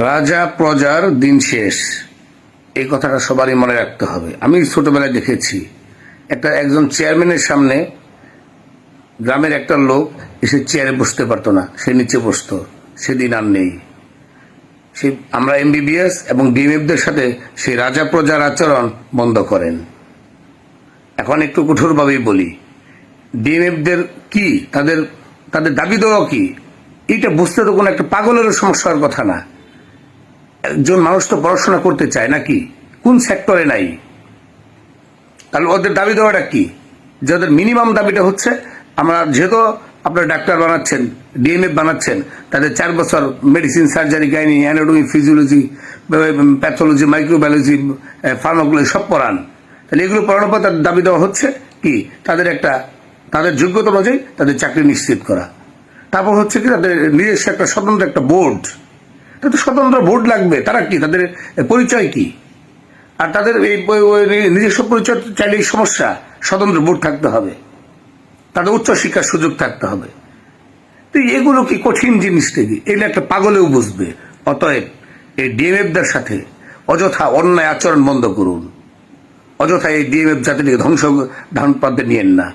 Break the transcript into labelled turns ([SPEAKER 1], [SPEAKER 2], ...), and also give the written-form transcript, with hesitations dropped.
[SPEAKER 1] রাজা প্রজার দিন শেষ, এই কথাটা সবারই মনে রাখতে হবে। আমি ছোটবেলায় দেখেছি একজন চেয়ারম্যানের সামনে গ্রামের একটা লোক এসে চেয়ারে বসতে পারতো না, সে নিচে বসতো। সেদিন আর নেই। আমরা এমবিবিএস এবং ডিএমএফদের সাথে সেই রাজা প্রজার আচরণ বন্ধ করেন। এখন একটু কঠোরভাবেই বলি, ডিএমএফদের কি তাদের তাদের দাবি দেওয়া কি, এইটা বুঝতে তো কোনো একটা পাগলেরও সমস্যা হওয়ার কথা না। একজন মানুষ তো পড়াশোনা করতে চায় নাকি, কোন সেক্টরে নাই? তাহলে ওদের দাবি দেওয়াটা কি? যাদের মিনিমাম দাবিটা হচ্ছে, আমরা যেহেতু আপনারা ডাক্তার বানাচ্ছেন, ডিএমএফ বানাচ্ছেন, তাদের 4 বছর medicine, surgery, gynae, anatomy, physiology, pathology, microbiology, pharmacology সব পড়ান। তাহলে এগুলো পড়ানোর পর তাদের দাবি দেওয়া হচ্ছে কি, তাদের যোগ্যতা অনুযায়ী তাদের চাকরি নিশ্চিত করা। তারপর হচ্ছে কি, তাদের নিজস্ব একটা স্বতন্ত্র একটা বোর্ড, তাদের স্বতন্ত্র বোর্ড লাগবে। তারা কি, তাদের পরিচয় কি? আর তাদের এই নিজস্ব পরিচয় চাইলেই সমস্যা, স্বতন্ত্র বোর্ড থাকতে হবে, তাদের উচ্চশিক্ষার সুযোগ থাকতে হবে। তো এগুলো কি কঠিন জিনিস থেকে, এগুলো একটা পাগলেও বুঝবে। অতএব এই ডিএমএফদের সাথে অযথা অন্যায় আচরণ বন্ধ করুন। অযথা এই ডিএমএফ জাতিকে ধ্বংস ধারণ পথে নিয়েন না।